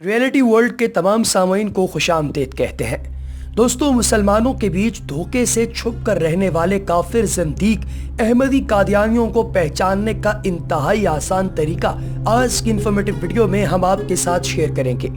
Reality world के तमाम सामीन को खुशामदीद कहते हैं। दोस्तों, मुसलमानों के बीच धोखे से छुप कर रहने वाले काफिर ज़िंदीक अहमदी कादियानियों को पहचानने का इंतहाई आसान तरीका आज की इन्फॉर्मेटिव वीडियो में हम आपके साथ शेयर करेंगे।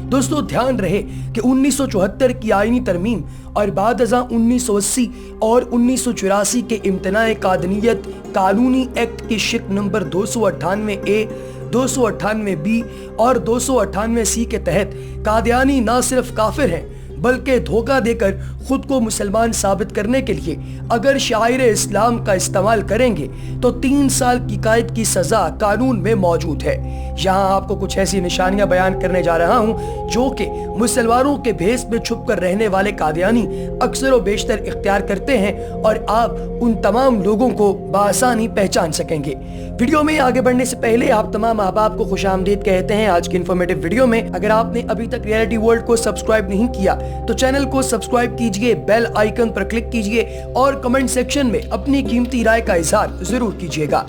दोस्तों, ध्यान रहे कि 1974 की आईनी तरमीम और बाद अज़ां 1980 और 1984 के इम्तनाए कादनियत कानूनी एक्ट की शिक नंबर 298A, 298B और 298C के तहत कादियानी न सिर्फ काफिर हैं बल्कि धोखा देकर खुद को मुसलमान साबित करने के लिए अगर शायर इस्लाम का इस्तेमाल करेंगे तो 3 साल की कैद की सजा कानून में मौजूद है। यहाँ आपको कुछ ऐसी निशानियां बयान करने जा रहा हूँ जो कि मुसलमानों के भेष में छुप कर रहने वाले कादियानी अक्सर व बेशतर इख्तियार करते हैं और आप उन तमाम लोगों को बआसानी पहचान सकेंगे। वीडियो में आगे बढ़ने से पहले आप तमाम अहबाब को खुशामदीद कहते हैं आज की इन्फॉर्मेटिव वीडियो में। अगर आपने अभी तक रियलिटी वर्ल्ड को सब्सक्राइब नहीं किया तो चैनल को सब्सक्राइब कीजिए, बेल आइकन पर क्लिक कीजिए और कमेंट सेक्शन में अपनी कीमती राय का इजहार जरूर कीजिएगा।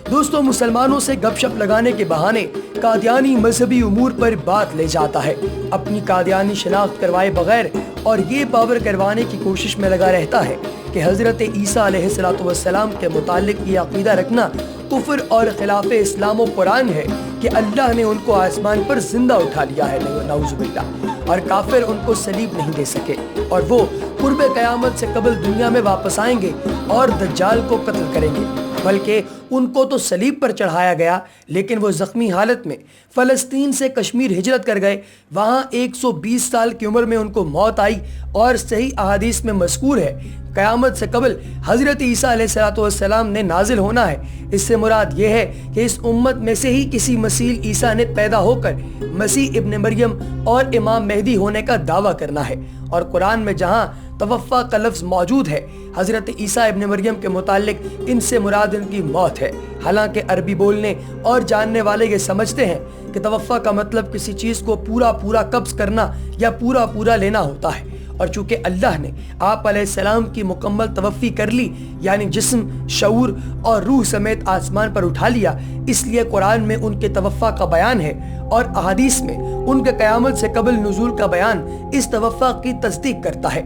दोस्तों, मुसलमानों से गपशप लगाने के बहाने कादियानी मजहबी उमूर पर बात ले जाता है, अपनी कादियानी शनाख्त करवाए बगैर और ये पावर करवाने की कोशिश में लगा रहता है कि हजरत ईसा अलैहिस्सलाम के मुतालिक ये अकीदा रखना कुफ्र और खिलाफ इस्लाम व कुरान है कि अल्लाह ने उनको आसमान पर जिंदा उठा लिया है, नाउजुबिल्लाह, और काफिर उनको सलीब नहीं दे सके और वो कुर्बे क़यामत से कबल दुनिया में वापस आएंगे और दज्जाल को कत्ल करेंगे। बल्कि उनको तो सलीब पर चढ़ाया गया लेकिन वो जख्मी हालत में फ़लस्तीन से कश्मीर हिजरत कर गए। वहाँ 120 साल की उम्र में उनको मौत आई और सही अहादीस में मज़कूर है क़यामत से कबल हज़रत ईसा अलैहिस्सलाम ने नाजिल होना है। इससे मुराद ये है कि इस उम्मत में से ही किसी मसीह ईसा ने पैदा होकर मसीह इब्न मरियम और इमाम मेहदी होने का दावा करना है। और कुरान में जहाँ तवफ़्फ़ा का लफ्ज़ मौजूद है, हज़रत ईसा इब्न मरियम के मुतालिक इनसे मुराद इनकी मौत है। हालांकि अरबी बोलने और जानने वाले ये समझते हैं कि तवफ़्फ़ा का मतलब किसी चीज़ को पूरा पूरा कब्ज़ करना या पूरा पूरा लेना होता है, और चूँकि अल्लाह ने आप अलैहिस्सलाम की मुकम्मल तवफ़्फ़ी कर ली यानी जिस्म, शऊर और रूह समेत आसमान पर उठा लिया, इसलिए कुरान में उनके तवफ़्फ़ा का बयान है और अहादीस में उनके क़यामत से कबल नुज़ूल का बयान इस तवफ़्फ़ा की तस्दीक करता है।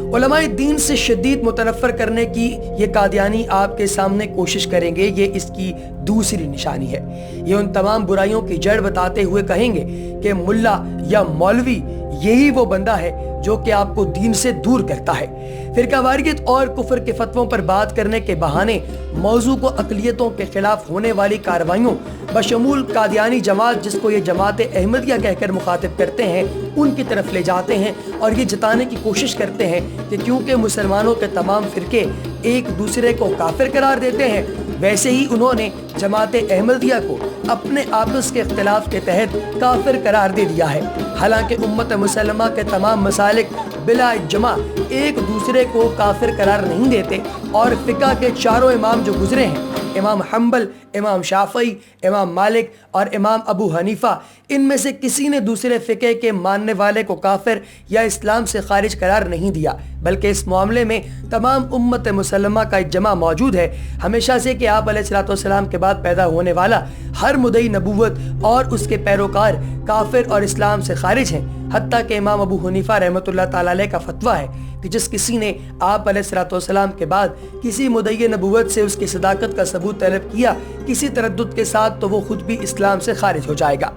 उलमाए दीन से शदीद मुतनफ़्फ़र करने की ये कादियानी आपके सामने कोशिश करेंगे, ये इसकी दूसरी निशानी है। ये उन तमाम बुराइयों की जड़ बताते हुए कहेंगे कि मुल्ला या मौलवी यही वो बंदा है जो कि आपको दीन से दूर करता है। फिरकावारियत और कुफ्र के फतवों पर बात करने के बहाने मौजू को अक़लियतों के खिलाफ होने वाली कार्रवाइयों बशमूल कादियानी जमात, जिसको ये जमात अहमदिया कहकर मुखातिब करते हैं, उनकी तरफ ले जाते हैं और ये जताने की कोशिश करते हैं कि क्योंकि मुसलमानों के तमाम फ़िरके एक दूसरे को काफिर करार देते हैं, वैसे ही उन्होंने जमात अहमदिया को अपने आपस के इख्तिलाफ के तहत काफिर करार दे दिया है। हालांकि उम्मत मुसलमा के तमाम मसालिक बिला इज्मा एक दूसरे को काफिर करार नहीं देते और फ़िक़्ह के चारों इमाम जो गुजरे हैं, इमाम हम्बल, इमाम शाफ़ई, इमाम मालिक और इमाम अबू हनीफा, इनमें से किसी ने दूसरे फ़िक़्ह के मानने वाले को काफिर या इस्लाम से खारिज करार नहीं दिया, बल्कि इस मामले में तमाम उम्मत मुसलमा का इज्मा मौजूद है हमेशा से कि आप अलैहिस्सलाम के बाद पैदा होने वाला हर मुदई नबूवत और उसके पैरोकार काफिर और इस्लाम से खारिज हैं। हत्ता कि इमाम अबू हनीफा रहमतुल्लाह ताला अलैह का फतवा है कि जिस किसी ने आप अलैहिस्सलाम के बाद किसी मुदई नबूवत से उसकी सदाकत का सबूत तलब किया किसी तरद्दुद के साथ, तो वो खुद भी इस्लाम से खारिज हो जाएगा।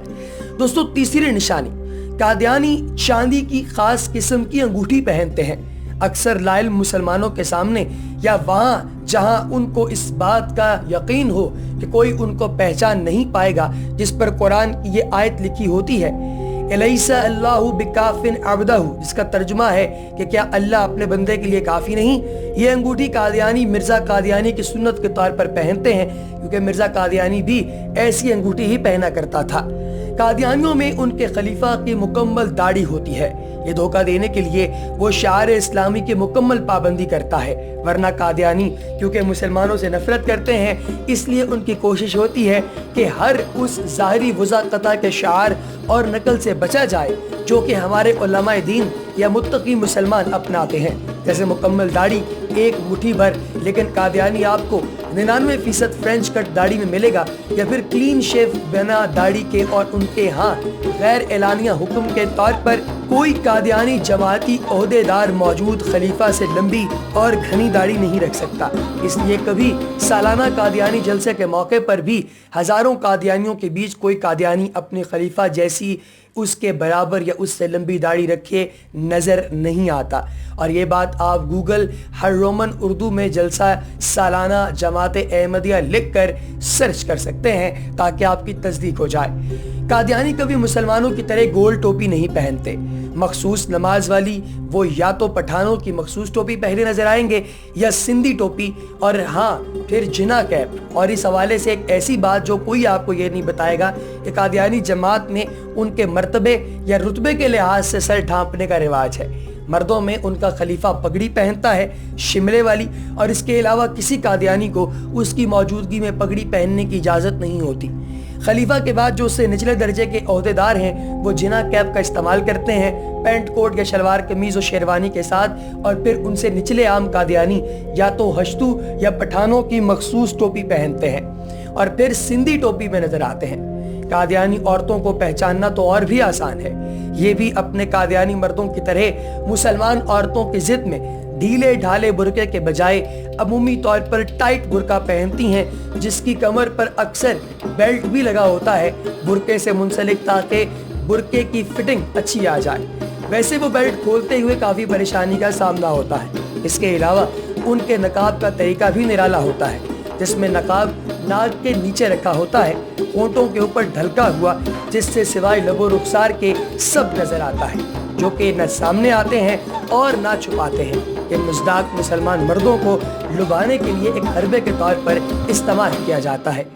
दोस्तों, तीसरी निशानी, कादियानी चांदी की खास किस्म की अंगूठी पहनते हैं। अक्सर लाइल मुसलमानों के सामने या वहाँ जहाँ उनको इस बात का यकीन हो कि कोई उनको पहचान नहीं पाएगा, जिस पर कुरान की ये आयत लिखी होती है, अलैसा अल्लाहु बिकाफिन अब्दहु, जिसका तर्जुमा है कि क्या अल्लाह अपने बंदे के लिए काफ़ी नहीं। ये अंगूठी कादियानी मिर्ज़ा कादियानी की सुन्नत के तौर पर पहनते हैं, क्योंकि मिर्ज़ा कादियानी भी ऐसी अंगूठी ही पहना करता था। कादियानियों में उनके खलीफा की मुकम्मल दाढ़ी होती है। ये धोखा देने के लिए वो शायर इस्लामी की मुकम्मल पाबंदी करता है, वरना कादियानी क्योंकि मुसलमानों से नफरत करते हैं, इसलिए उनकी कोशिश होती है कि हर उस ज़ाहिरी वज़ाक़ता के शार और नकल से बचा जाए जो कि हमारे उलमाए दीन या मुत्तकी मुसलमान अपनाते हैं, जैसे मुकम्मल दाढ़ी, एक मुट्ठी भर, लेकिन कादियानी आपको 99% फ्रेंच कट दाढ़ी में मिलेगा, या फिर क्लीन शेव बिना दाढ़ी के और उनके यहाँ गैर एलानिया हुक्म के तौर पर कोई कादियानी जमाती ओहदेदार मौजूद खलीफा से लंबी और घनी दाढ़ी नहीं रख सकता। इसलिए कभी सालाना कादियानी जलसे के मौके पर भी हज़ारों कादियानियों के बीच कोई कादियानी अपने खलीफा जैसी उसके बराबर या उससे लंबी दाढ़ी रखे नज़र नहीं आता। और ये बात आप गूगल हर रोमन उर्दू में जलसा सालाना जमात अहमदिया लिख कर सर्च कर सकते हैं ताकि आपकी तस्दीक हो जाए। कादियानी कभी मुसलमानों की तरह गोल टोपी नहीं पहनते। मखसूस नमाज वाली वो या तो पठानों की मखसूस टोपी पहने नजर आएंगे या सिंधी टोपी, और हाँ फिर जिना कैप। और इस हवाले से एक ऐसी बात जो कोई आपको ये नहीं बताएगा कि कादियानी जमात में उनके मर्तबे या रुतबे के लिहाज से सर ढांपने का रिवाज है। मर्दों में उनका खलीफा पगड़ी पहनता है, शिमले वाली, और इसके अलावा किसी कादियानी को उसकी मौजूदगी में पगड़ी पहनने की इजाज़त नहीं होती। खलीफा के बाद जो उससे निचले दर्जे के ओहदेदार हैं वो जिना कैप का इस्तेमाल करते हैं पैंट कोट या शलवार कमीज और शेरवानी के साथ, और फिर उनसे निचले आम कादियानी या तो हश्तू या पठानों की मखसूस टोपी पहनते हैं और फिर सिंधी टोपी में नजर आते हैं। कादियानी औरतों को पहचानना तो और भी आसान है। ये भी अपने कादियानी मर्दों की तरह मुसलमान औरतों की जिद में ढीले ढाले बुरके के बजाय अमूमी तौर पर टाइट बुरका पहनती हैं, जिसकी कमर पर अक्सर बेल्ट भी लगा होता है बुरके से मुंसलिक, ताकि बुरके की फिटिंग अच्छी आ जाए। वैसे वो बेल्ट खोलते हुए काफ़ी परेशानी का सामना होता है। इसके अलावा उनके नकाब का तरीका भी निराला होता है, जिसमें नकाब नाक के नीचे रखा होता है, होंठों के ऊपर ढलका हुआ, जिससे सिवाय लबो रुखसार के सब नजर आता है, जो कि न सामने आते हैं और ना छुपाते हैं। ये मुज़दाक मुसलमान मर्दों को लुभाने के लिए एक हरबे के तौर पर इस्तेमाल किया जाता है।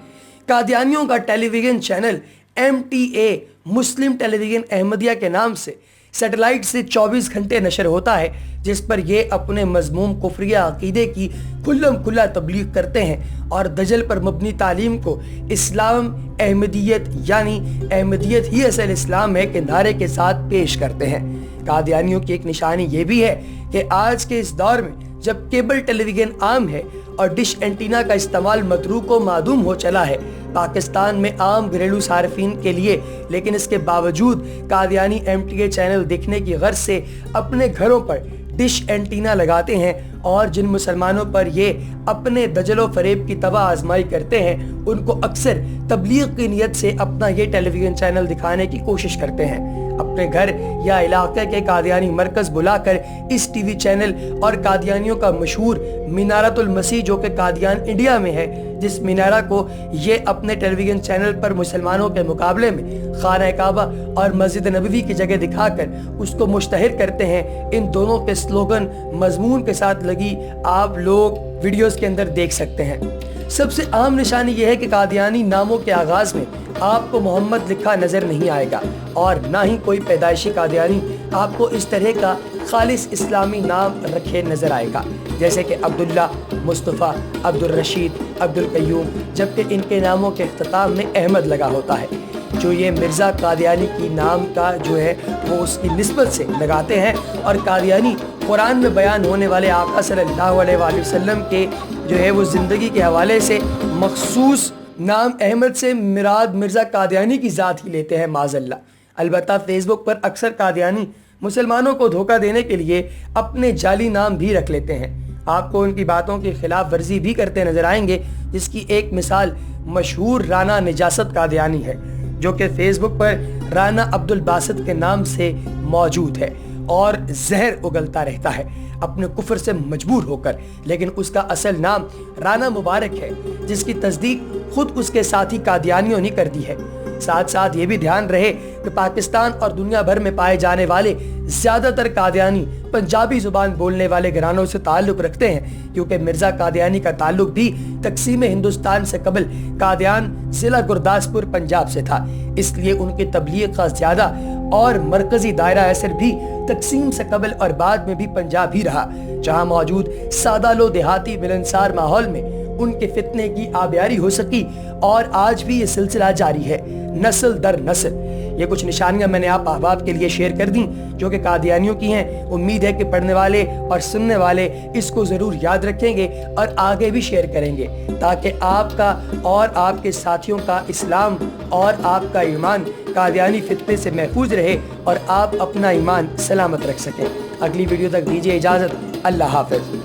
कादियानियों का टेलीविजन चैनल MTA मुस्लिम टेलीविजन अहमदिया के नाम से सैटेलाइट से 24 घंटे नशर होता है, जिस पर ये अपने मजमूम कुफरिया अकीदे की खुल्लम खुल्ला तबलीग करते हैं और दजल पर मबनी तालीम को इस्लाम अहमदियत यानी अहमदियत ही असल इस्लाम है के नारे के साथ पेश करते हैं। कादियानियों की एक निशानी ये भी है कि आज के इस दौर में जब केबल टेलीविजन आम है और डिश एंटीना का इस्तेमाल मतरूक व मादूम हो चला है पाकिस्तान में आम घरेलू सार्फिन के लिए, लेकिन इसके बावजूद कादियानी MTA चैनल देखने की गर्ज से अपने घरों पर डिश एंटीना लगाते हैं और जिन मुसलमानों पर ये अपने दजलो फरेब की तबाह आजमाई करते हैं उनको अक्सर तबलीग की नीयत से अपना ये टेलीविजन चैनल दिखाने की कोशिश करते हैं। अपने घर या इलाके के कादियानी मरकज बुलाकर इस टीवी चैनल और कादियानियों का मशहूर मीनारतुल मसीह जो कि कादियान इंडिया में है, जिस मीनारा को ये अपने टेलीविजन चैनल पर मुसलमानों के मुकाबले में खाना काबा और मस्जिद नबवी की जगह दिखाकर उसको मुश्तहिर करते हैं। इन दोनों के स्लोगन मजमून के साथ लगी आप लोग वीडियोस के अंदर देख सकते हैं। सबसे आम निशानी यह है कि कादियानी नामों के आगाज में आपको मोहम्मद लिखा नजर नहीं आएगा और ना ही कोई पैदाइशी कादियानी आपको इस तरह का खालिस इस्लामी नाम रखे नजर आएगा, जैसे कि अब्दुल्ला, मुस्तफ़ा, अब्दुल रशीद, अब्दुल कय्यूम, जबकि इनके नामों के इख्तिताम में अहमद लगा होता है। जो ये मिर्ज़ा कादियानी की नाम का जो है वो उसकी निस्बत से लगाते हैं और कादियानी कुरान में बयान होने वाले आका सल्लल्लाहु अलैहि वसल्लम के जो है वो ज़िंदगी के हवाले से मखसूस नाम अहमद से मिराद मिर्ज़ा कादियानी की ज़ात ही लेते हैं माज़ल्ला। अलबत्ता फेसबुक पर अक्सर कादियानी मुसलमानों को धोखा देने के लिए अपने जाली नाम भी रख लेते हैं। आपको उनकी बातों की खिलाफ वर्जी भी करते नजर आएंगे, जिसकी एक मिसाल मशहूर राना निजासत कादियानी है, जो कि फेसबुक पर राना अब्दुल बासित के नाम से मौजूद है और जहर उगलता रहता है अपने कुफर से मजबूर होकर, लेकिन उसका असल नाम राना मुबारक है, जिसकी तस्दीक खुद उसके साथी कादियानियों ने कर दी है। साथ साथ ये भी ध्यान रहे कि पाकिस्तान और दुनिया भर में पाए जाने वाले ज्यादातर कादियानी पंजाबी जुबान बोलने वाले घरानों से ताल्लुक रखते हैं, क्योंकि मिर्जा कादियानी का ताल्लुक भी तकसीम हिंदुस्तान से कबल कादियान जिला गुरदासपुर पंजाब से था, इसलिए उनकी तबलीग का ज्यादा और मरकजी दायरा असर भी तकसीम से कबल और बाद में भी पंजाब ही रहा, जहां मौजूद सादा लो देहाती मिलनसार माहौल में उनके फितने की आबियारी हो सकी और आज भी ये सिलसिला जारी है नस्ल दर नस्ल। یہ کچھ نشانیاں میں نے آپ احباب کے لیے شیئر کر دیں جو کہ قادیانیوں کی ہیں. امید ہے کہ پڑھنے والے اور سننے والے اس کو ضرور یاد رکھیں گے اور آگے بھی شیئر کریں گے تاکہ آپ کا اور آپ کے ساتھیوں کا اسلام اور آپ کا ایمان قادیانی فتنے سے محفوظ رہے اور آپ اپنا ایمان سلامت رکھ سکیں. اگلی ویڈیو تک دیجیے اجازت. اللہ حافظ.